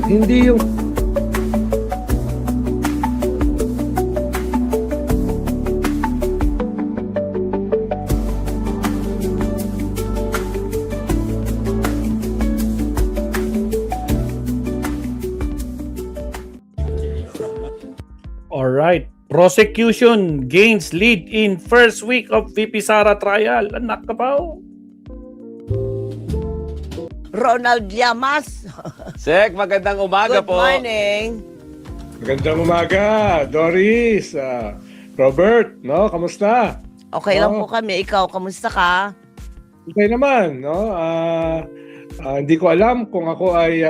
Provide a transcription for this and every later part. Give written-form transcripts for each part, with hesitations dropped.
Hindi yung Alright. Prosecution gains lead in first week of VP Sara trial. Anak ka pa oh. Ronald Llamas. Sek, magandang umaga Good po. morning. magandang umaga, Doris, Robert, no? Kamusta? Okay lang Oh. po kami. Ikaw, kamusta ka? Okay naman, no? Hindi ko alam kung ako ay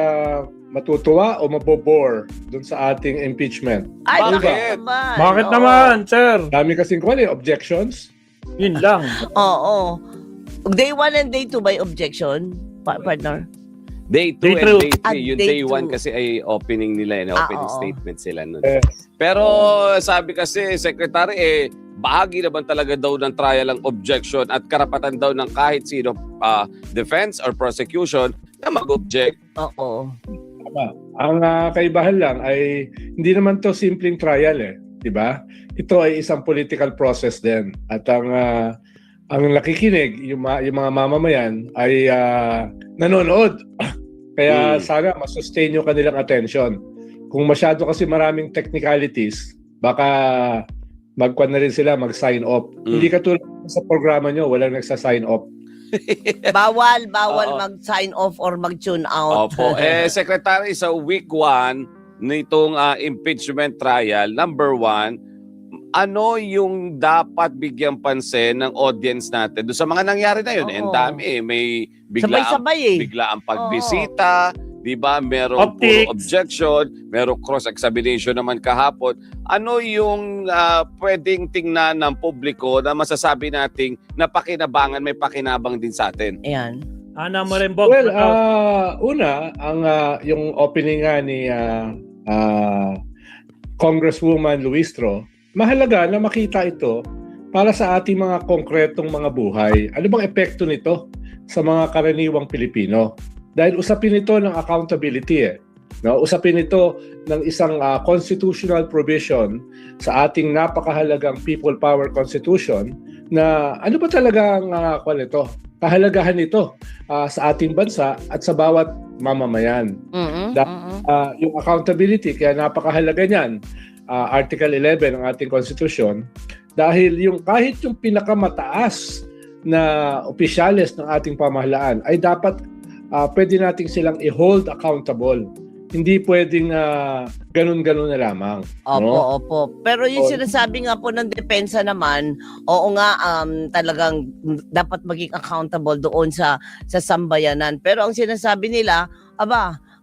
matutuwa o mabobore dun sa ating impeachment. Ay, Bakit? bakit naman? Bakit Oo. naman, sir? Dami kasing objections. Yun lang. Oo. Day 1 and day 2 by objection, partner? Day 2 Day and two. day 3. Ah, Yung day day 1 two. kasi ay opening nila, opening oo. statement sila nun. Eh. Pero sabi kasi, Secretary, bahagi naman talaga daw ng trial ang objection at karapatan daw ng kahit sino, defense or prosecution, na mag-object. Oo. Ang kaibahan lang ay hindi naman to simpleng trial di ba? Ito ay isang political process din. At ang nakikinig, yung mga mamamayan ay nanonood. Kaya sana masustain yung kanilang attention. Kung masyado kasi maraming technicalities, baka magkwan na rin sila, mag-sign off. Hindi katulad sa programa nyo, walang nagsa-sign off. Bawal Oo. mag-sign off or mag-tune out. Opo. Secretary, sa week 1 nitong impeachment trial, number 1, ano yung dapat bigyang pansin ng audience natin doon sa mga nangyari na yun? Oo. Ang dami may Sabay-sabay biglaang pagbisita, di ba? Merong Optics. puro objection, merong cross-examination naman kahapon. Ano yung pwedeng tingnan ng publiko na masasabi nating napakinabangan, may pakinabang din sa atin? Ayan. Ana mo rin, Bob. Well, una, yung opening nga ni Congresswoman Luistro, mahalaga na makita ito para sa ating mga konkretong mga buhay. Ano bang epekto nito sa mga karaniwang Pilipino? Dahil usapin ito ng accountability no? Usapin ito ng isang constitutional provision sa ating napakahalagang People Power Constitution na ano ba talagang kahalagahan nito sa ating bansa at sa bawat mamamayan. Yung accountability, kaya napakahalaga niyan. Article 11 ng ating Constitution, dahil yung kahit yung pinakamataas na opisyales ng ating pamahalaan ay dapat pwede nating silang i-hold accountable. Hindi pwedeng ganun-ganun na lamang. Opo, no? opo. Pero yung sinasabi nga po ng depensa naman, oo nga, talagang dapat maging accountable doon sa sambayanan. Pero ang sinasabi nila,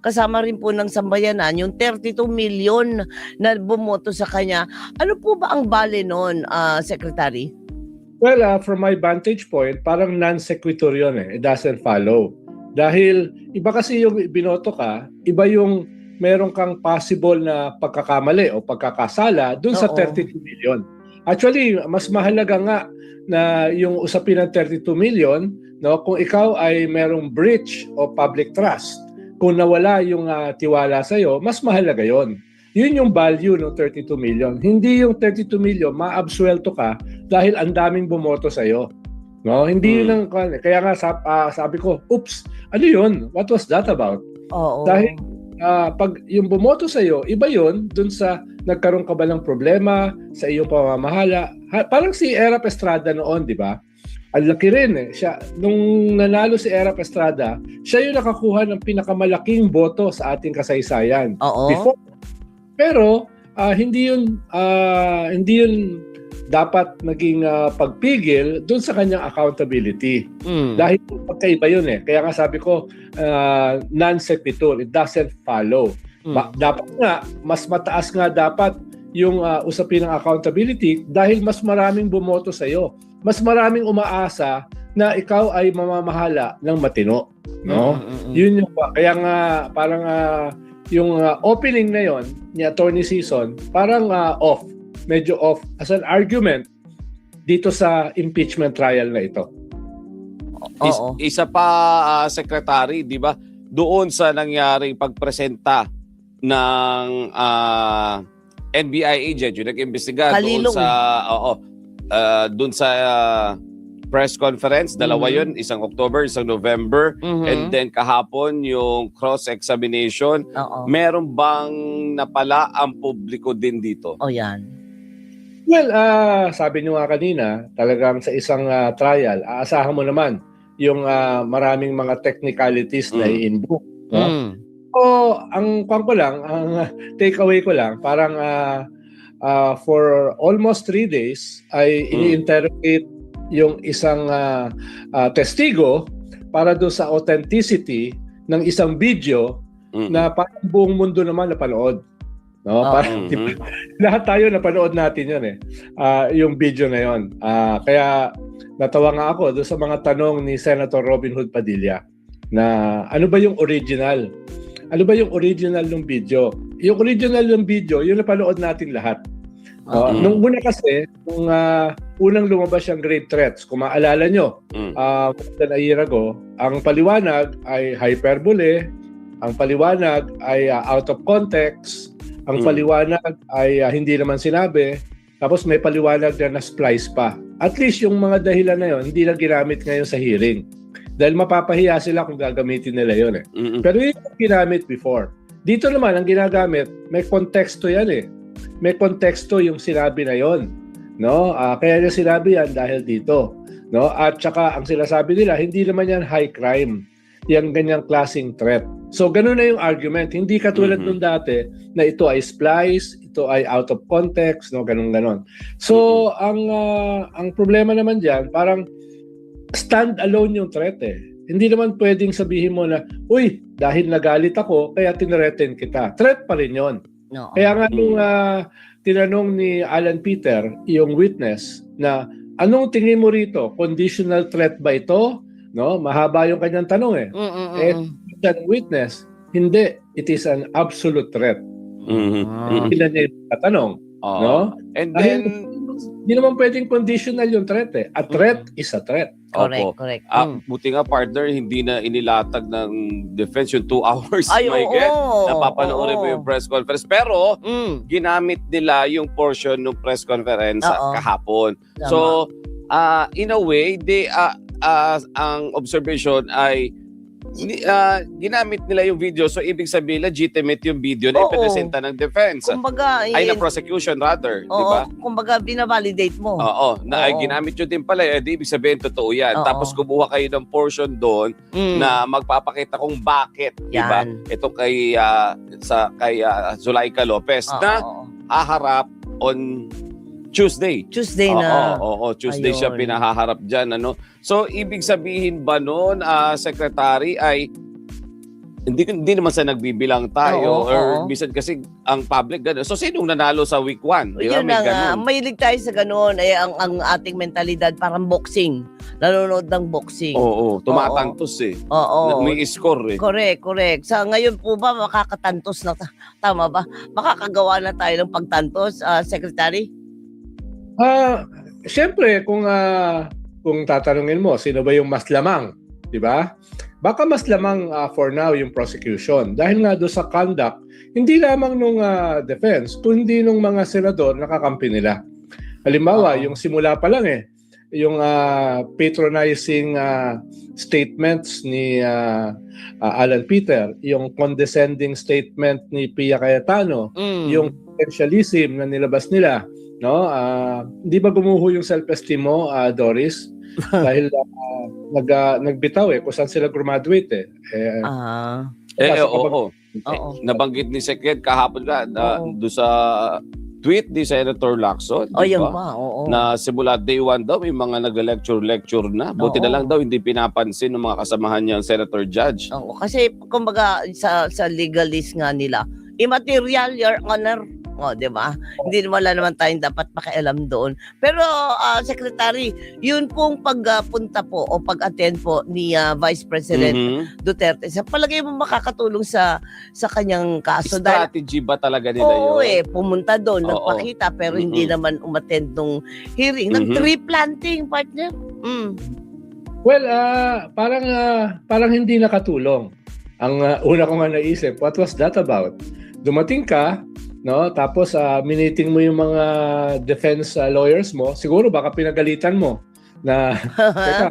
kasama rin po ng sambayanan, yung 32 million na bumoto sa kanya. Ano po ba ang bale nun, Secretary? Well, from my vantage point, parang non-sequitur yun It doesn't follow. Dahil iba kasi yung binoto ka, iba yung meron kang possible na pagkakamali o pagkakasala dun sa Oo. 32 million. Actually, mas mahalaga nga na yung usapin ng 32 million, no, kung ikaw ay merong breach o public trust, kung nawala yung tiwala sa'yo, mas mahalaga yon. Yun yung value ng 32 million. Hindi yung 32 million, ma-absuelto ka dahil ang daming bumoto sa'yo. No, hindi yun ang kaya nga sabi ko, oops, ano yun? What was that about? Oo. Dahil pag yung bumoto sa iyo, iba yun dun sa nagkaroon ka ba ng problema sa iyong pamamahala. Parang si Erap Estrada noon, di ba? Ang laki rin siya, nung nanalo si Erap Estrada, siya yung nakakuha ng pinakamalaking boto sa ating kasaysayan. Oo. Before. Pero hindi yun dapat maging pagpigil dun sa kanyang accountability. Dahil pagkaiba yun Kaya nga sabi ko, non-sequitur, it doesn't follow. Dapat nga, mas mataas nga dapat yung usapin ng accountability dahil mas maraming bumoto sa iyo. Mas maraming umaasa na ikaw ay mamamahala ng matino. No? Yun yung kaya nga parang yung opening na yon ni Attorney Season, parang off. Medyo off as an argument dito sa impeachment trial na ito. Oo. Isa pa, Secretary, di ba? Doon sa nangyaring pagpresenta ng NBI agent, yung nag-imbestiga doon Kalilong. sa doon sa press conference, dalawa Mhm. yun, isang October, isang November, Mhm. and then kahapon yung cross-examination. Oo. Meron bang napala ang publiko din dito? O yan. Well, sabi niyo nga kanina, talagang sa isang trial, aasahan mo naman yung maraming mga technicalities na i-invoke. No? Mm. So, ang takeaway ko lang, parang for almost 3 days ay ini-interrogate yung isang testigo para do sa authenticity ng isang video na parang buong mundo naman napanood. No, parang lahat tayo napanood natin 'yon yung video na 'yon. Kaya natawa nga ako doon sa mga tanong ni Senator Robin Hood Padilla na ano ba yung original? Ano ba yung original ng video? Yung original ng video, yung napanood natin lahat. Nung una kasi, nung unang lumabas yung grave threats, kung maalala nyo, more than a year ago, ang paliwanag ay hyperbole, ang paliwanag ay out of context, ang paliwanag ay hindi naman sinabi, tapos may paliwanag na na-splice pa. At least yung mga dahilan na yun, hindi na ginamit ngayon sa hearing. Dahil mapapahiya sila kung gagamitin nila yun Pero yun yung ginamit before. Dito naman, ang ginagamit, may konteksto yan May konteksto yung sinabi na yon, no? Kaya niya sinabi yan dahil dito, no? At saka ang sinasabi nila, hindi naman yan high crime, yung ganyang klaseng threat. So ganun na yung argument, hindi katulad nung dati na ito ay splice, ito ay out of context, no? Ganun. So ang problema naman diyan, parang stand alone yung threat Hindi naman pwedeng sabihin mo na, uy, dahil nagalit ako, kaya tinreten kita. Threat pa rin yon. No. Kaya nga nung tinanong ni Alan Peter, yung witness, na anong tingin mo rito? Conditional threat ba ito? No, mahaba yung kanyang tanong Yung witness, hindi. It is an absolute threat. Hindi na niya tatanong. No? And then, hindi naman pwedeng conditional yung threat A threat is a threat. Correct. Buti nga partner, hindi na inilatag ng defense yung 2 hours. Napapanoorin mo yung press conference. Pero, ginamit nila yung portion ng press conference kahapon. Tama. So, in a way, ang observation ay ginamit nila yung video. So, ibig sabihin, legitimate yung video na ipipresenta ng defense. Kumbaga, ng prosecution rather. Di ba? Kumbaga, binavalidate mo. Ay, ginamit yun din pala. Di ibig sabihin, totoo yan. Tapos, kumuha kayo ng portion doon na magpapakita kung bakit. Di ba? Ito kay Zulaika Lopez na haharap on Tuesday. Tuesday na. Tuesday siya pinahaharap dyan. So, ibig sabihin ba noon, Secretary, ay hindi naman sa nagbibilang tayo or minsan kasi ang public gano'n. So, sinong nanalo sa week 1? Yun na nga. Mahilig tayo sa gano'n. Ang ating mentalidad parang boxing. Nanonood ng boxing. Tumatantos May score Correct. Sa ngayon po ba, makakatantos na? Tama ba? Makakagawa na tayo ng pagtantos, Secretary? Siyempre, kung tatanungin mo, sino ba yung mas lamang, di ba? Baka mas lamang for now yung prosecution. Dahil nga doon sa conduct, hindi lamang nung defense, kundi nung mga senador na kakampi nila. Halimbawa, yung simula pa lang yung patronizing statements ni Alan Peter, yung condescending statement ni Pia Cayetano, yung potentialism na nilabas nila, no? Hindi ba gumuho yung self-esteem mo, Doris? Dahil nagbitaw kung saan sila graduate Nabanggit ni Sekret kahapon doon sa tweet ni Senator Lacson. Na simula day 1 daw, may mga nag-lecture na. Buti na lang daw hindi pinapansin ng mga kasamahan niyang Senator Judge. Kasi kumbaga sa legalist nga nila, immaterial, your honor. Di ba? Hindi wala naman tayong dapat pakialam doon. Pero, Secretary, yun pong pagpunta po o pag-attend po ni Vice President Duterte, sa palagay mo makakatulong sa kanyang kaso? Strategy ba talaga nila yun? Pumunta doon, nagpakita, pero hindi naman umattend nung hearing. Nag-tree planting, partner. Well, parang hindi nakatulong. Ang una ko nga naisip, what was that about? dumating ka, no? Tapos miniting mo yung mga defense lawyers mo, siguro baka pinagalitan mo na teka,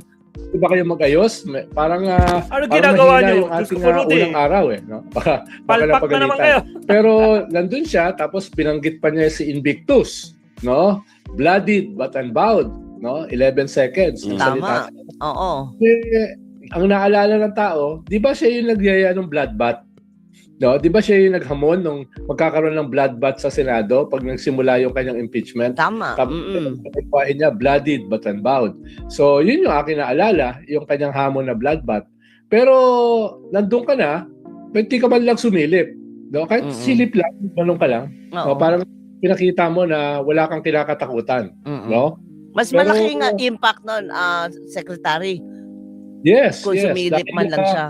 di ba kayo mag-ayos? Parang Ano parang ginagawa mahina niyo? yung Diyos ating ko po, Rudy. unang araw no? Baka Palpak na naman napagalitan. kayo. Pero nandun siya, tapos binanggit pa niya si Invictus, no? Bloodied but unbowed, no? 11 seconds. Ang salita. Tama. Oo. Eh, ang naalala ng tao, di ba siya yung nagyaya ng bloodbath? No, di ba siya yung naghamon nung magkakaroon ng bloodbath sa Senado pag nagsimula yung kanyang impeachment? Tama. Tapos niya bloodied but unbowed. So, yun yung akin naalala, yung kanyang hamon na bloodbath. Pero nandun ka na, pwede ka man lang sumilip. No? Kahit silip lang, manong ka lang. Oo. No? Parang pinakita mo na wala kang kinakatakutan. No? Mas Pero- malaking impact nun, Secretary, Yes, kung yes. sumilip Dahil man lang siya.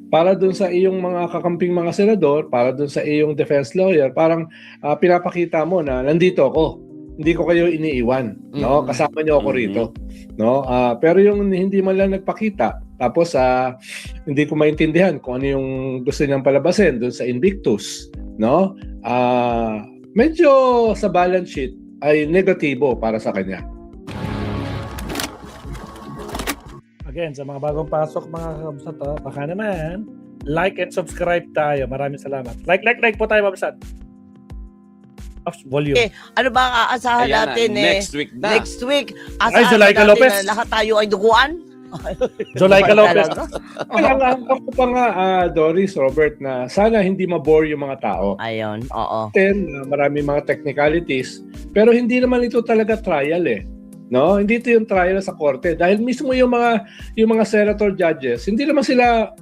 para dun sa iyong mga kakamping mga senador, para dun sa iyong defense lawyer, parang pinapakita mo na nandito ako. Hindi ko kayo iniiwan, no? Kasama niyo ako rito, no? Pero yung hindi man lang nagpakita, tapos hindi ko maintindihan kung ano yung gusto niyang palabasin dun sa Invictus, no? Medyo sa balance sheet ay negatibo para sa kanya. Again, sa mga bagong pasok mga kabsat, baka naman, like and subscribe tayo. Maraming salamat. Like po tayo, Babsat. Volume. Okay. Ano ba ang aasahan Ayan na, natin next week na. Next week, Ay, asahan Zulaika natin Lopez. na lahat tayo ay duguan? Zulaika Lopez. Ang ako pa nga, Doris, Robert, na sana hindi mabore yung mga tao. Ayun, oo. Marami mga technicalities, pero hindi naman ito talaga trial No, hindi ito yung trial sa korte dahil mismo yung mga senator judges, hindi naman sila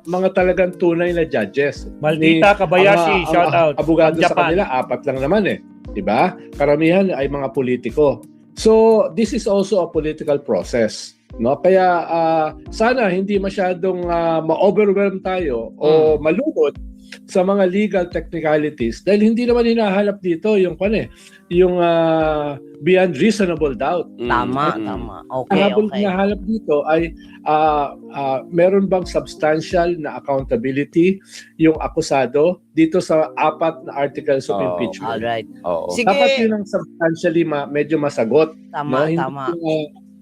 mga talagang tunay na judges. Maldita Kabayashi, shout out. Abogado From sa Japan. kanila, 4 lang naman 'di ba? Karamihan ay mga politiko. So, this is also a political process. No, kaya sana hindi masyadong ma-overwhelm tayo o malungkot sa mga legal technicalities dahil hindi naman hinahanap dito yung beyond reasonable doubt. Tama. Ang Okay, habang okay. hinahanap dito ay meron bang substantial na accountability yung akusado dito sa 4 na articles of impeachment. Alright. Oo. Sige. Dapat yun ang substantially medyo masagot. Tama, no? tama.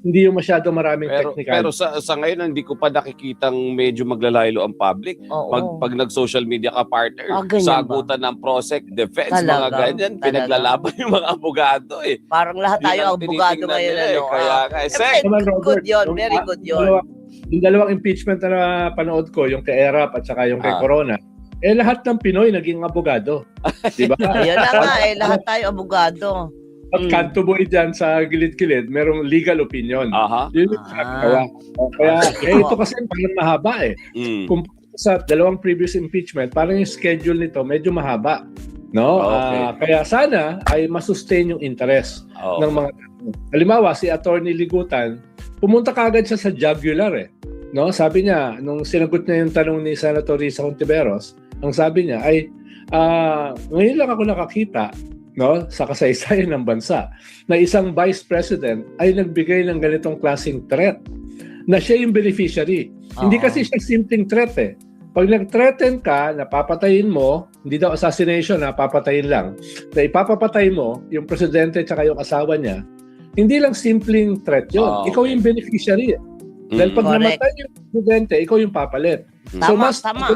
Hindi yung masyado maraming technical. Pero sa ngayon hindi ko pa nakikitang medyo maglalaylo ang public. Oo. Pag nag-social media ka partner, Ganyan sa ba? agutan ng prosec, defense, Talaga? mga ganyan, Talaga? pinaglalaban yung mga abogado Parang lahat Yun tayo ang ang abogado tinitingnan ngayon. nila Ano? Kaya Sek, Naman, Robert, Good yun. yung, Very good yun. Yung dalawang impeachment na panood ko, yung kay Erap at saka yung kay Corona, lahat ng Pinoy naging abogado. Di ba? Ayun na nga lahat tayo abogado. At kanto boy dyan sa gilid-gilid, merong legal opinion. aha. Yun yung ginagawa. Kaya, ito kasi parang mahaba Kung sa dalawang previous impeachment, parang yung schedule nito medyo mahaba. No? Okay. Kaya sana ay masustain yung interest ng mga tao. Halimbawa, si Attorney Ligutan, pumunta kagad siya sa jugular No? Sabi niya, nung sinagot niya yung tanong ni Senator Risa Hontiveros, ang sabi niya ay, ngayon lang ako nakakita sa kasaysayan ng bansa na isang vice president ay nagbigay ng ganitong klaseng threat na siya yung beneficiary. Hindi kasi siya simpleng threat Pag nag-threaten ka na papatayin mo, hindi daw assassination papatayin lang, na ipapapatay mo yung presidente at yung asawa niya, hindi lang simpleng threat yun. Ikaw yung beneficiary Dahil pag Correct. namatay yung presidente, ikaw yung papalit. So Tama, mas tama.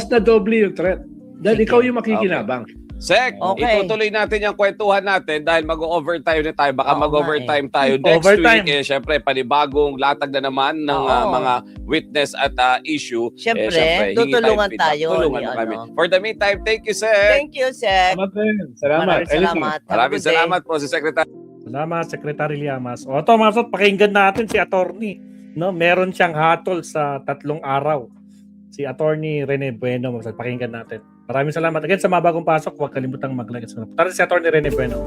na doble yung threat. Dahil Sige. ikaw yung makikinabang. Sek, Okay. itutuloy natin yung kwentuhan natin dahil mag-overtime na tayo. Baka Oo mag-overtime tayo. Next Overtime. week, syempre, panibagong latag na naman ng Oo. mga witness at issue. Syempre, hingi tutulungan feedback. tayo Tulungan ni mo kami. ano. For the meantime, thank you, Sek. Thank you, Sek. Salamat rin. Salamat. Maraming Anytime. salamat. Have a Maraming good day. salamat po si Secretary. Salamat, Secretary Llamas. O ito, mga kapsat, pakinggan natin si attorney. No, meron siyang hatol sa 3 araw. Si Attorney Rene Bueno, mga kapsat, pakinggan natin. Maraming salamat. Again, sa mga bagong pasok, huwag kalimutang mag-like at subscribe. Tara si Attorney Rene Bueno.